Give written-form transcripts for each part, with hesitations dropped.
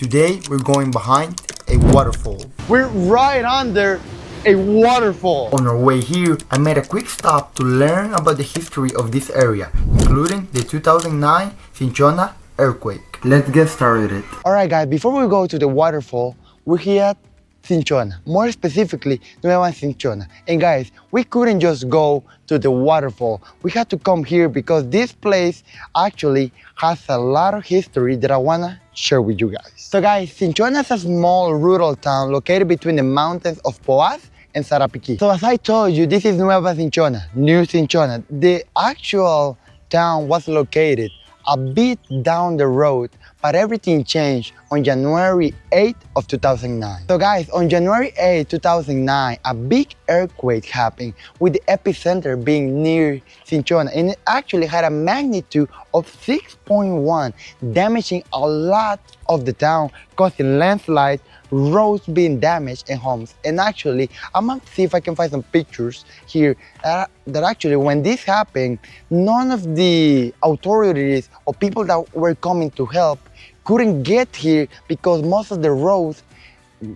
Today we're going behind a waterfall. We're right under a waterfall. On our way here, I made a quick stop to learn about the history of this area, including the 2009 Cinchona earthquake. Let's get started. Alright guys, before we go to the waterfall, we're here at Cinchona, more specifically Nueva Cinchona. And guys, we couldn't just go to the waterfall. We had to come here because this place actually has a lot of history that I wanna share with you guys. So guys, Cinchona is a small rural town located between the mountains of Poás and Sarapiquí. So as I told you, this is Nueva Cinchona, New Cinchona. The actual town was located a bit down the road, but everything changed on January 8th of 2009. So guys, on January 8th, 2009, a big earthquake happened with the epicenter being near Cinchona, and it actually had a magnitude of 6.1, damaging a lot of the town, causing landslides, roads being damaged, and homes. And actually, I'm gonna see if I can find some pictures here that actually when this happened, none of the authorities or people that were coming to help couldn't get here because most of the roads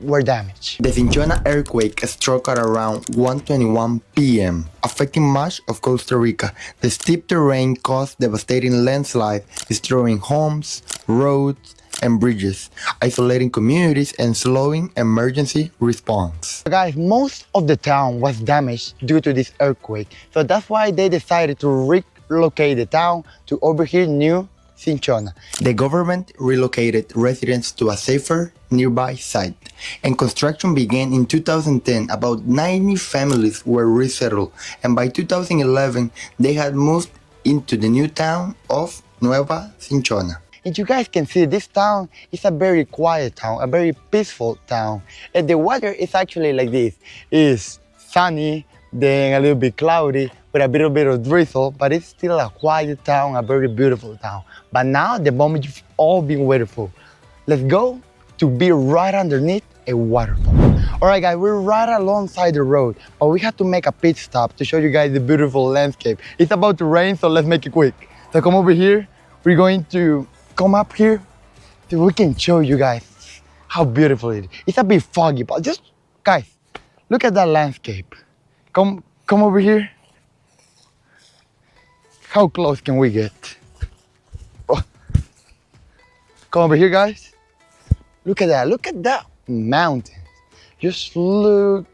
were damaged. The Cinchona earthquake struck at around 1:21 p.m., affecting much of Costa Rica. The steep terrain caused devastating landslides, destroying homes, roads, and bridges, isolating communities and slowing emergency response. Guys, most of the town was damaged due to this earthquake, so that's why they decided to relocate the town to over here, New Cinchona. The government relocated residents to a safer nearby site, and construction began in 2010. About 90 families were resettled, and by 2011 they had moved into the new town of Nueva Cinchona. And you guys can see this town is a very quiet town, a very peaceful town. And the weather is actually like this. It's sunny, then a little bit cloudy, with a little bit of drizzle, but it's still a quiet town, a very beautiful town. But now, the moment you've all been waiting for. Let's go to be right underneath a waterfall. All right, guys, we're right alongside the road, but we had to make a pit stop to show you guys the beautiful landscape. It's about to rain, so let's make it quick. So come over here. We're going to come up here so we can show you guys how beautiful it is. It's a bit foggy, but just, guys, look at that landscape. Come over here. How close can we get? Oh. Come over here, guys. Look at that mountain. Just look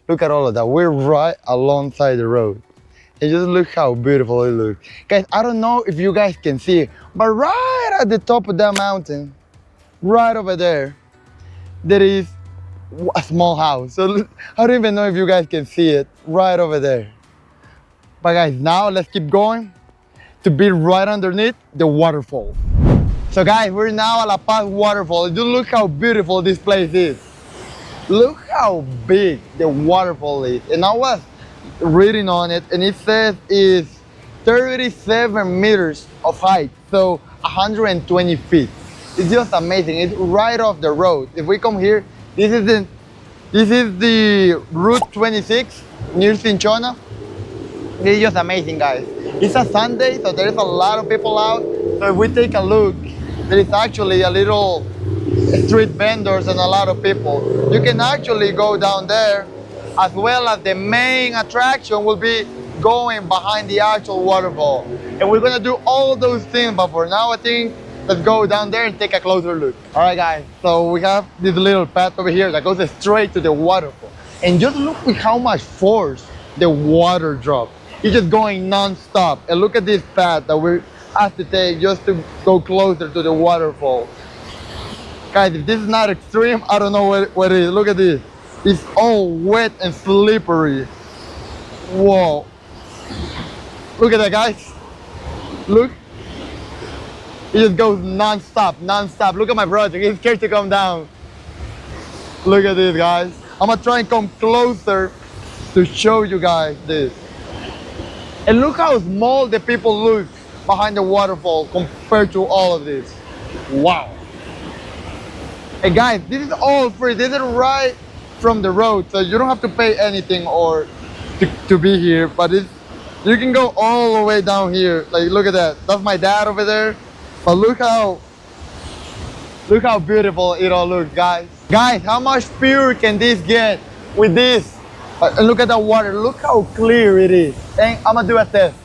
at all of that. We're right alongside the road. And just look how beautiful it looks. Guys, I don't know if you guys can see it, but right at the top of that mountain, right over there, there is a small house. So I don't even know if you guys can see it right over there. But guys, now let's keep going to be right underneath the waterfall. So guys, we're now at La Paz Waterfall. Just look how beautiful this place is. Look how big the waterfall is. And I was reading on it, and it says it's 37 meters of height, so 120 feet. It's just amazing. It's right off the road. If we come here, this is the Route 26 near Cinchona. It's just amazing, guys. It's a Sunday, so there's a lot of people out. So if we take a look, there is actually a little street vendors and a lot of people. You can actually go down there, as well as the main attraction will be going behind the actual waterfall. And we're gonna do all those things, but for now I think let's go down there and take a closer look. All right guys, so we have this little path over here that goes straight to the waterfall. And just look with how much force the water drops. It's just going non-stop. And look at this path that we have to take just to go closer to the waterfall. Guys, if this is not extreme, I don't know what it is. Look at this. It's all wet and slippery. Whoa. Look at that, guys. Look. It just goes non-stop, non-stop. Look at my brother. He's scared to come down. Look at this, guys. I'm going to try and come closer to show you guys this. And look how small the people look behind the waterfall compared to all of this. Wow. And guys, this is all free. This is right from the road, so you don't have to pay anything or to be here, but you can go all the way down here. Like, look at that. That's my dad over there. But look how Look how beautiful it all looks, guys. Guys, how much pure can this get with this? And look at the water. Look how clear it is. And I'm gonna do a test.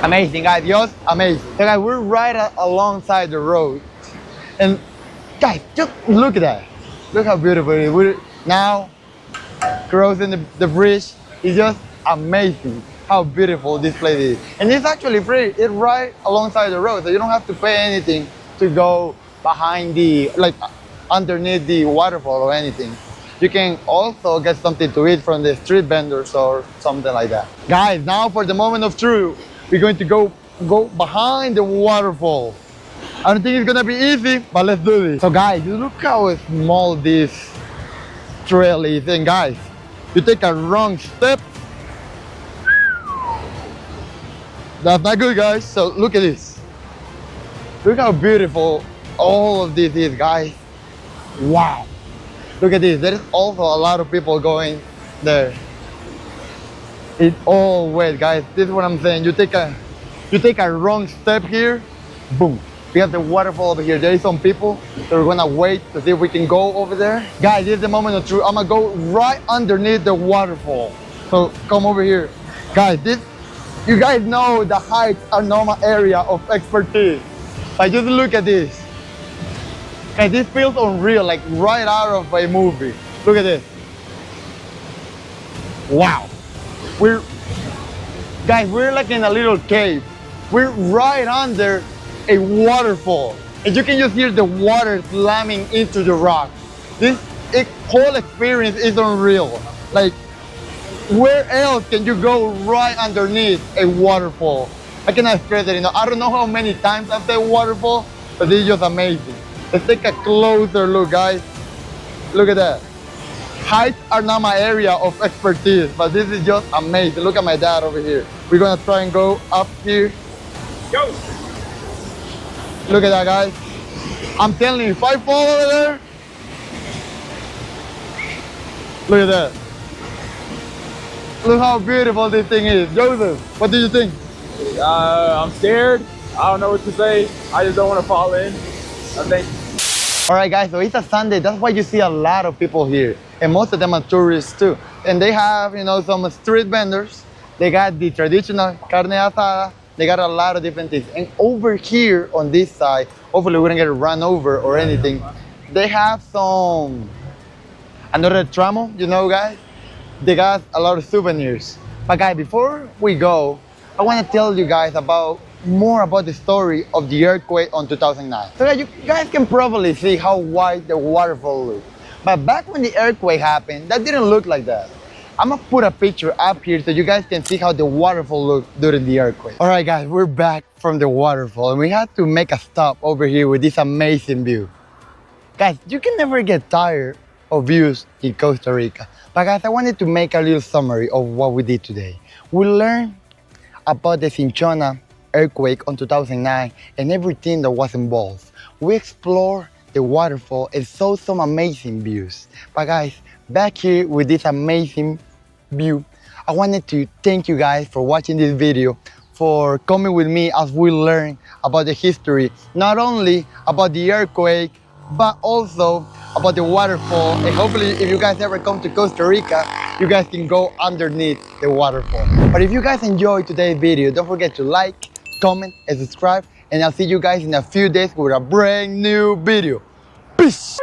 Amazing, guys. Just amazing. So, guys, we're right alongside the road. And, guys, just look at that. Look how beautiful it is. We're now crossing the bridge. It's just amazing how beautiful this place is. And it's actually free. It's right alongside the road, so you don't have to pay anything to go behind underneath the waterfall or anything. You can also get something to eat from the street vendors or something like that. Guys, now for the moment of truth, we're going to go behind the waterfall. I don't think it's gonna be easy, but let's do this. So guys, look how small this trail is. And guys, you take a wrong step, that's not good, guys. So look at this. Look how beautiful all of this is, guys. Wow. Look at this. There is also a lot of people going there. It's all wet, guys. This is what I'm saying. You take a wrong step here, boom. We have the waterfall over here. There is some people that are gonna wait to see if we can go over there. Guys, this is the moment of truth. I'm gonna go right underneath the waterfall. So come over here. Guys, you guys know the heights are not my area of expertise. But just look at this. Guys, this feels unreal, like right out of a movie. Look at this. Wow. We're like in a little cave. We're right under a waterfall. And you can just hear the water slamming into the rock. This whole experience is unreal. Like, where else can you go right underneath a waterfall? I cannot stress it enough. I don't know how many times I've said waterfall, but this is just amazing. Let's take a closer look, guys. Look at that. Heights are not my area of expertise, but this is just amazing. Look at my dad over here. We're gonna try and go up here. Go! Look at that, guys. I'm telling you, if I fall over there, look at that. Look how beautiful this thing is. Joseph, what do you think? I'm scared. I don't know what to say. I just don't want to fall in. I think. All right, guys, so it's a Sunday. That's why you see a lot of people here. And most of them are tourists too. And they have, some street vendors. They got the traditional carne asada. They got a lot of different things. And over here on this side, hopefully we don't get run over or anything. They have another tramo, guys. They got a lot of souvenirs. But guys, before we go, I want to tell you guys more about the story of the earthquake on 2009. So you guys can probably see how wide the waterfall looks. But back when the earthquake happened, that didn't look like that. I'm gonna put a picture up here so you guys can see how the waterfall looked during the earthquake. All right, guys, we're back from the waterfall and we had to make a stop over here with this amazing view. Guys, you can never get tired of views in Costa Rica. But guys, I wanted to make a little summary of what we did today. We learned about the Cinchona earthquake on 2009 and everything that was involved. We explored the waterfall and saw some amazing views. But guys, back here with this amazing view, I wanted to thank you guys for watching this video, for coming with me as we learn about the history, not only about the earthquake, but also about the waterfall. And hopefully if you guys ever come to Costa Rica, you guys can go underneath the waterfall. But if you guys enjoyed today's video, don't forget to like, comment, and subscribe. And I'll see you guys in a few days with a brand new video. Peace!